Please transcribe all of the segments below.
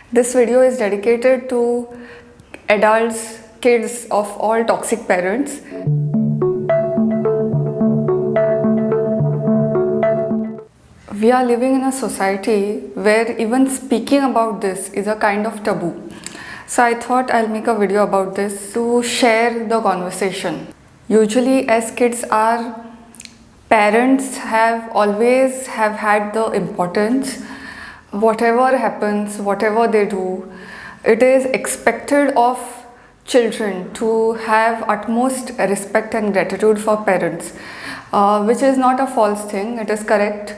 This video is dedicated to adults, kids of all toxic parents. We are living in a society where even speaking about this is a kind of taboo. So I thought I'll make a video about this to share the conversation. Usually as kids, our parents have always had the importance. Whatever happens, whatever they do, it is expected of children to have utmost respect and gratitude for parents, which is not a false thing, it is correct.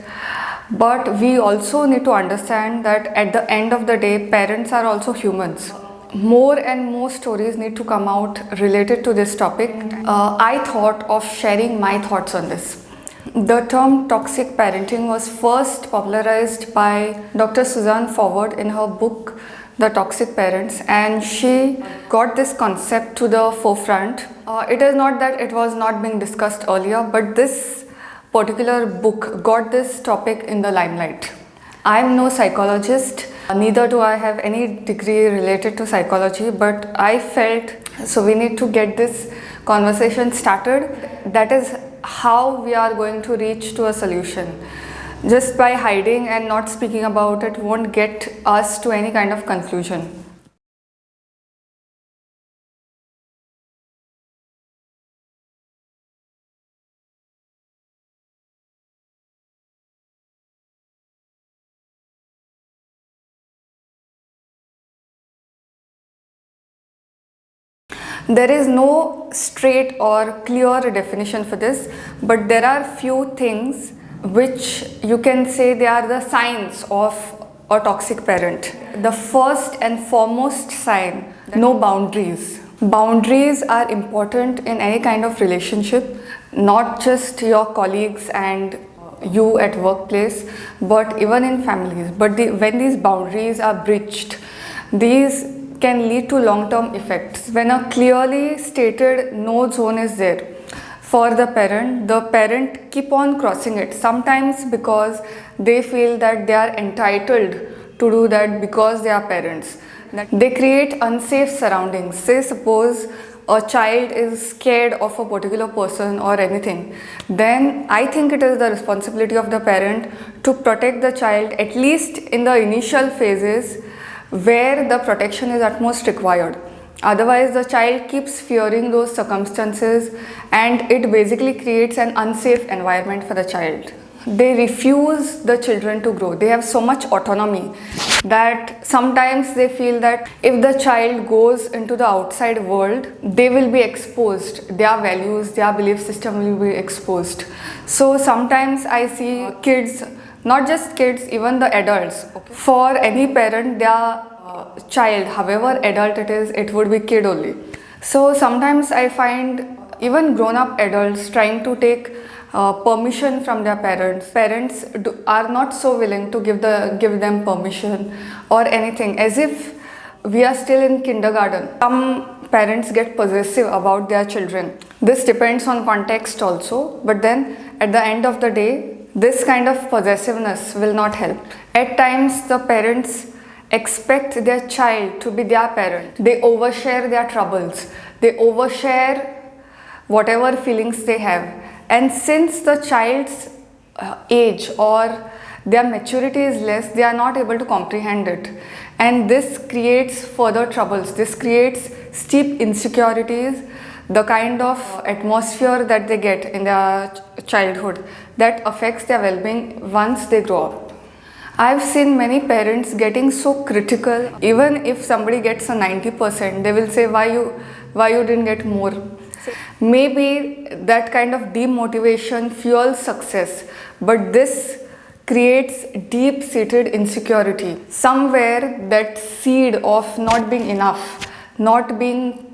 But we also need to understand that at the end of the day, parents are also humans. More and more stories need to come out related to this topic. I thought of sharing my thoughts on this. The term toxic parenting was first popularized by Dr. Suzanne Forward in her book The Toxic Parents, and she got this concept to the forefront. It is not that it was not being discussed earlier, but this particular book got this topic in the limelight. I am no psychologist, neither do I have any degree related to psychology, but I felt so we need to get this conversation started. That is how we are going to reach to a solution. Just by hiding and not speaking about it won't get us to any kind of conclusion. There is no straight or clear definition for this, but there are few things which you can say they are the signs of a toxic parent. The first and foremost sign, no boundaries. Boundaries are important in any kind of relationship, not just your colleagues and you at workplace, but even in families. But when these boundaries are breached, these can lead to long-term effects. When a clearly stated no zone is there for the parent keep on crossing it, sometimes because they feel that they are entitled to do that because they are parents. They create unsafe surroundings. Say suppose a child is scared of a particular person or anything, then I think it is the responsibility of the parent to protect the child, at least in the initial phases where the protection is at most required. Otherwise, the child keeps fearing those circumstances and it basically creates an unsafe environment for the child. They refuse the children to grow. They have so much autonomy that sometimes they feel that if the child goes into the outside world, they will be exposed. Their values, their belief system will be exposed. So sometimes I see kids, not just kids, even the adults. For any parent, their child, however adult it is, it would be kid only. So sometimes I find even grown-up adults trying to take permission from their parents. Parents are not so willing to give them permission or anything, as if we are still in kindergarten. Some parents get possessive about their children. This depends on context also, but then at the end of the day, this kind of possessiveness will not help. At times, the parents expect their child to be their parent. They overshare their troubles. They overshare whatever feelings they have. And since the child's age or their maturity is less, they are not able to comprehend it. And this creates further troubles. This creates steep insecurities, the kind of atmosphere that they get in their childhood that affects their well-being once they grow up. I've seen many parents getting so critical. Even if somebody gets a 90%, they will say, why you didn't get more? Maybe that kind of demotivation fuels success, but this creates deep-seated insecurity. Somewhere that seed of not being enough, not being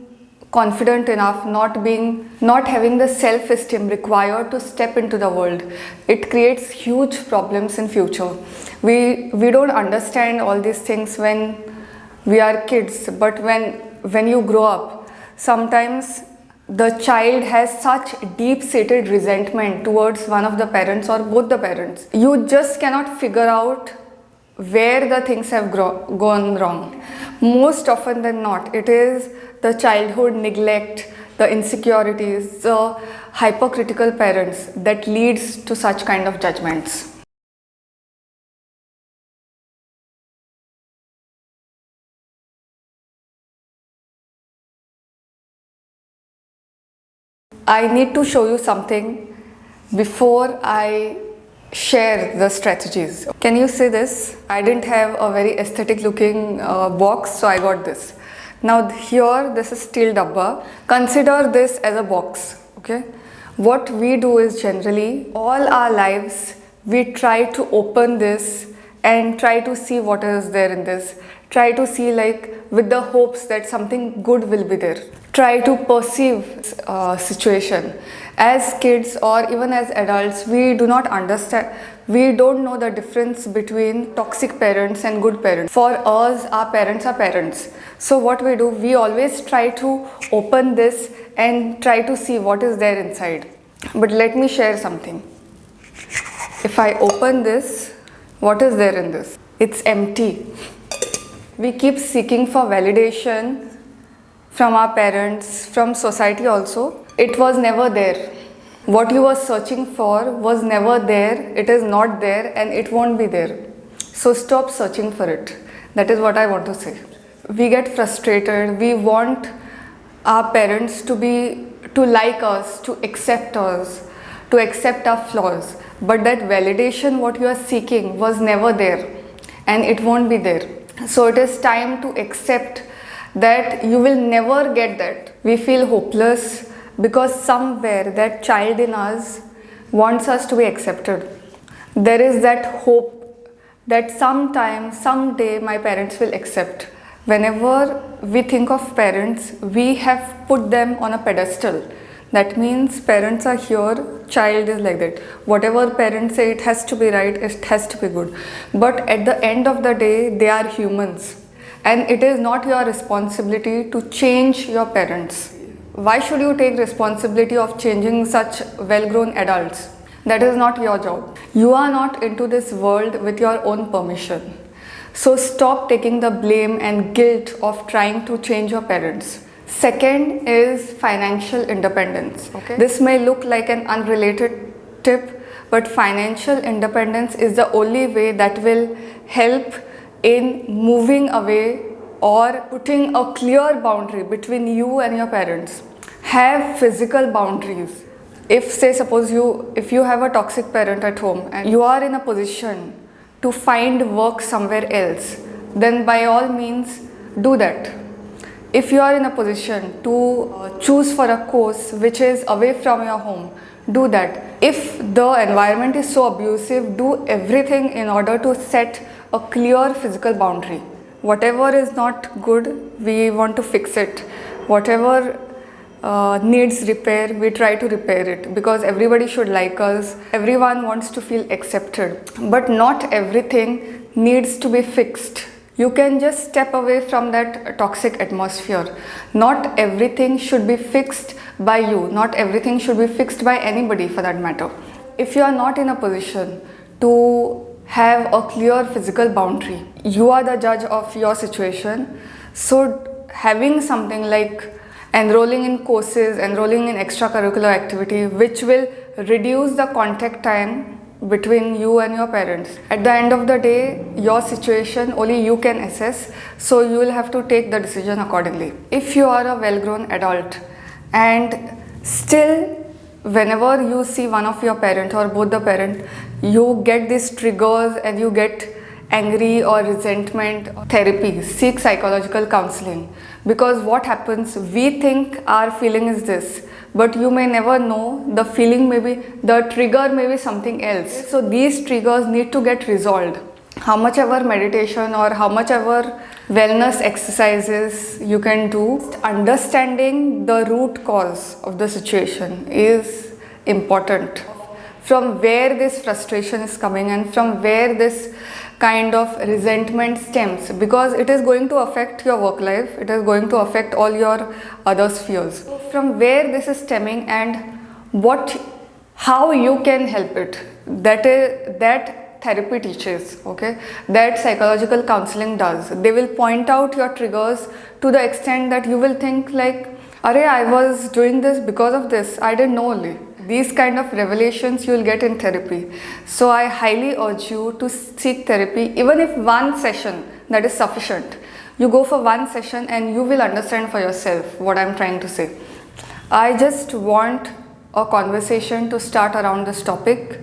confident enough, not having the self-esteem required to step into the world, it creates huge problems in future. We don't understand all these things when we are kids, but when you grow up, sometimes the child has such deep-seated resentment towards one of the parents or both the parents. You just cannot figure out where the things have gone wrong. Most often than not, it is the childhood neglect, the insecurities, the hypercritical parents that leads to such kind of judgments. I need to show you something before I share the strategies. Can you see this? I didn't have a very aesthetic looking box, so I got this. Now here, this is steel dabba. Consider this as a box, okay? What we do is generally, all our lives, we try to open this and try to see what is there in this. Try to see, like, with the hopes that something good will be there. Try to perceive situation. As kids or even as adults, we do not understand, we don't know the difference between toxic parents and good parents. For us, our parents are parents. So what we do, we always try to open this and try to see what is there inside. But let me share something. If I open this, what is there in this? It's empty. We keep seeking for validation from our parents, from society also. It was never there. What you were searching for was never there, it is not there, and it won't be there. So stop searching for it. That is what I want to say. We get frustrated, we want our parents to like us, to accept us, to accept our flaws. But that validation what you are seeking was never there, and it won't be there. So it is time to accept that you will never get that. We feel hopeless because somewhere that child in us wants us to be accepted. There is that hope that sometime, someday my parents will accept. Whenever we think of parents, we have put them on a pedestal. That means parents are here, child is like that. Whatever parents say, it has to be right, it has to be good. But at the end of the day, they are humans. And it is not your responsibility to change your parents. Why should you take responsibility of changing such well-grown adults? That is not your job. You are not into this world with your own permission. So stop taking the blame and guilt of trying to change your parents. Second is financial independence. Okay. This may look like an unrelated tip, but financial independence is the only way that will help in moving away or putting a clear boundary between you and your parents. Have physical boundaries. If say suppose if you have a toxic parent at home and you are in a position to find work somewhere else, then by all means do that. If you are in a position to choose for a course which is away from your home, do that. If the environment is so abusive, do everything in order to set a clear physical boundary. Whatever is not good, we want to fix it. Whatever needs repair, we try to repair it, because everybody should like us. Everyone wants to feel accepted. But not everything needs to be fixed. You can just step away from that toxic atmosphere. Not everything should be fixed by you. Not everything should be fixed by anybody for that matter. If you are not in a position to have a clear physical boundary, you are the judge of your situation. So having something like enrolling in courses, enrolling in extracurricular activity which will reduce the contact time between you and your parents. At the end of the day, your situation only you can assess, so you will have to take the decision accordingly. If you are a well-grown adult and still whenever you see one of your parent or both the parent, you get these triggers and you get angry or resentment, therapy, seek psychological counseling. Because what happens, we think our feeling is this, but you may never know the feeling may be, the trigger may be something else. So these triggers need to get resolved. How much ever meditation or how much ever wellness exercises you can do, understanding the root cause of the situation is important. From where this frustration is coming and from where this kind of resentment stems, because it is going to affect your work life, it is going to affect all your other spheres. From where this is stemming and how you can help it, that therapy teaches, okay, that psychological counseling does. They will point out your triggers to the extent that you will think like, Arey, I was doing this because of this, I didn't know only. These kind of revelations you will get in therapy. So I highly urge you to seek therapy, even if one session, that is sufficient. You go for one session and you will understand for yourself what I'm trying to say. I just want a conversation to start around this topic,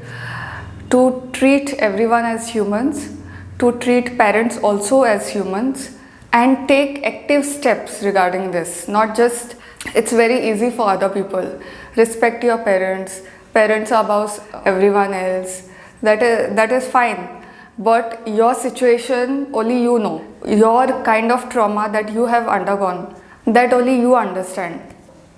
to treat everyone as humans, to treat parents also as humans, and take active steps regarding this. Not just, it's very easy for other people. Respect your parents. Parents are above everyone else. That is fine. But your situation, only you know. Your kind of trauma that you have undergone, that only you understand.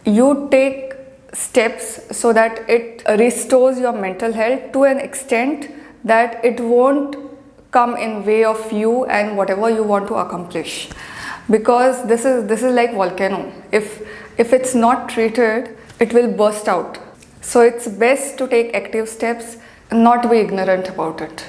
You take steps so that it restores your mental health to an extent that it won't come in way of you and whatever you want to accomplish. Because this is like volcano. If it's not treated, it will burst out. So it's best to take active steps and not be ignorant about it.